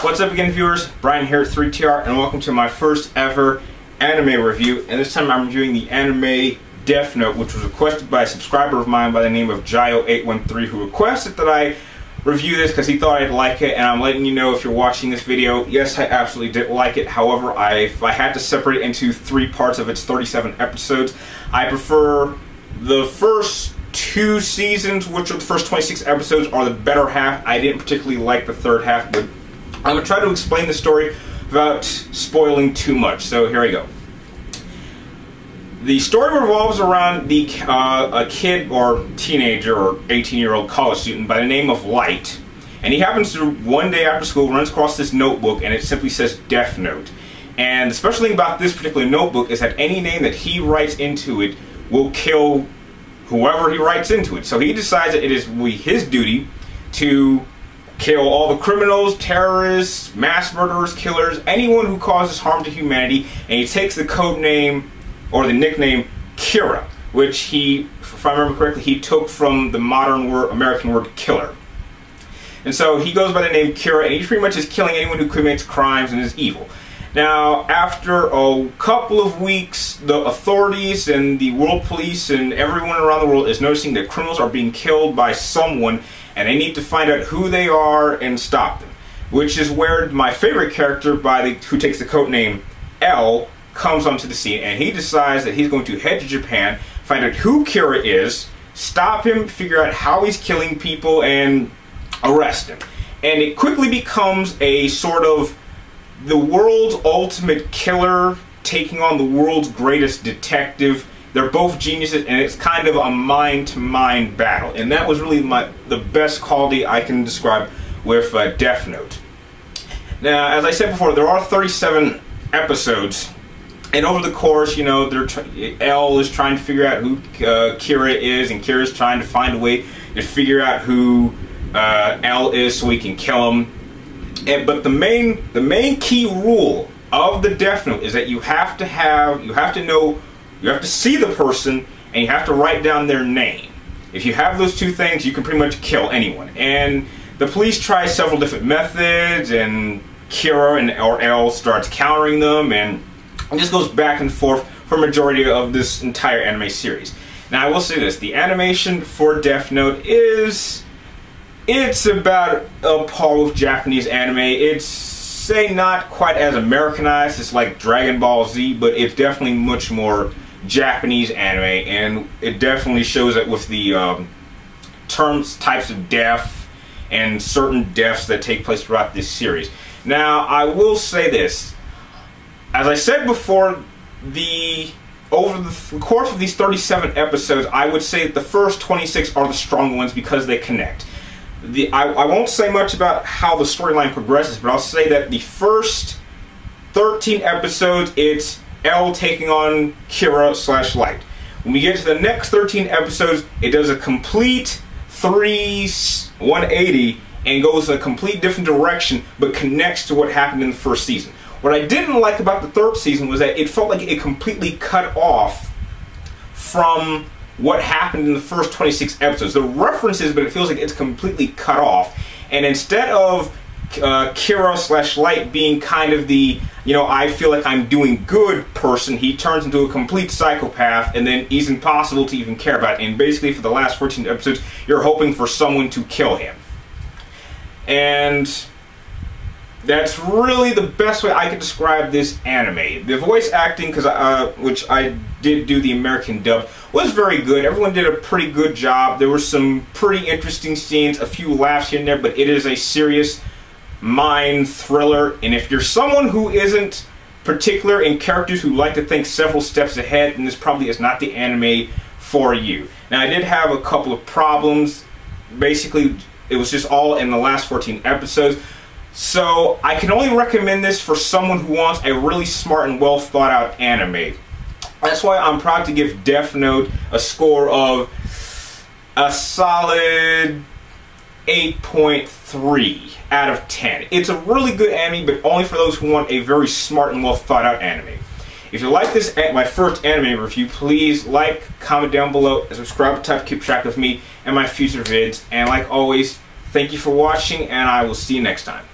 What's up again, viewers? Brian here at 3TR, and welcome to my first ever anime review. And this time I'm reviewing the anime Death Note, which was requested by a subscriber of mine by the name of Gio813, who requested that I review this because he thought I'd like it. And I'm letting you know, if you're watching this video, yes, I absolutely did like it. However, if I had to separate it into 3 parts of its 37 episodes, I prefer the first 2 seasons, which are the first 26 episodes, are the better half. I didn't particularly like the third half, but I'm going to try to explain the story without spoiling too much. So here we go. The story revolves around a kid or teenager or 18-year-old college student by the name of Light. And he happens to, one day after school, runs across this notebook, and it simply says Death Note. And the special thing about this particular notebook is that any name that he writes into it will kill whoever he writes into it. So he decides that it is his duty to kill all the criminals, terrorists, mass murderers, killers, anyone who causes harm to humanity, and he takes the code name, or the nickname, Kira, which he, if I remember correctly, he took from the modern American word killer. And so he goes by the name Kira, and he pretty much is killing anyone who commits crimes and is evil. Now, after a couple of weeks, the authorities and the world police and everyone around the world is noticing that criminals are being killed by someone, and they need to find out who they are and stop them. Which is where my favorite character, who takes the code name L, comes onto the scene, and he decides that he's going to head to Japan, find out who Kira is, stop him, figure out how he's killing people, and arrest him. And it quickly becomes a sort of the world's ultimate killer taking on the world's greatest detective. They're both geniuses, and it's kind of a mind-to-mind battle. And that was really the best quality I can describe with Death Note. Now, as I said before, there are 37 episodes. And over the course, you know, L is trying to figure out who Kira is, and Kira's trying to find a way to figure out who L is so he can kill him. But the main key rule of the Death Note is that you have to see the person, and you have to write down their name. If you have those 2 things, you can pretty much kill anyone. And the police try several different methods, and Kira or L starts countering them, and it just goes back and forth for a majority of this entire anime series. Now, I will say this: the animation for Death Note it's about a par with Japanese anime. It's, say, not quite as Americanized as like Dragon Ball Z, but it's definitely much more Japanese anime, and it definitely shows it with the types of death and certain deaths that take place throughout this series. Now, I will say this: as I said before, over the course of these 37 episodes, I would say that the first 26 are the strong ones because they connect. I won't say much about how the storyline progresses, but I'll say that the first 13 episodes, it's L taking on Kira/Light. When we get to the next 13 episodes, it does a complete 180 and goes in a complete different direction, but connects to what happened in the first season. What I didn't like about the 3rd season was that it felt like it completely cut off from what happened in the first 26 episodes. The references, but it feels like it's completely cut off. And instead of Kira/Light being kind of the, you know, I feel like I'm doing good person, he turns into a complete psychopath, and then he's impossible to even care about. And basically, for the last 14 episodes, you're hoping for someone to kill him. And that's really the best way I could describe this anime. The voice acting, which I did do the American dub, was very good. Everyone did a pretty good job. There were some pretty interesting scenes, a few laughs here and there, but it is a serious mind thriller. And if you're someone who isn't particular in characters who like to think several steps ahead, then this probably is not the anime for you. Now, I did have a couple of problems. Basically, it was just all in the last 14 episodes. So I can only recommend this for someone who wants a really smart and well thought out anime. That's why I'm proud to give Death Note a score of a solid 8.3 out of 10. It's a really good anime, but only for those who want a very smart and well thought out anime. If you like this, my first anime review, please like, comment down below, and subscribe to keep track of me and my future vids. And like always, thank you for watching, and I will see you next time.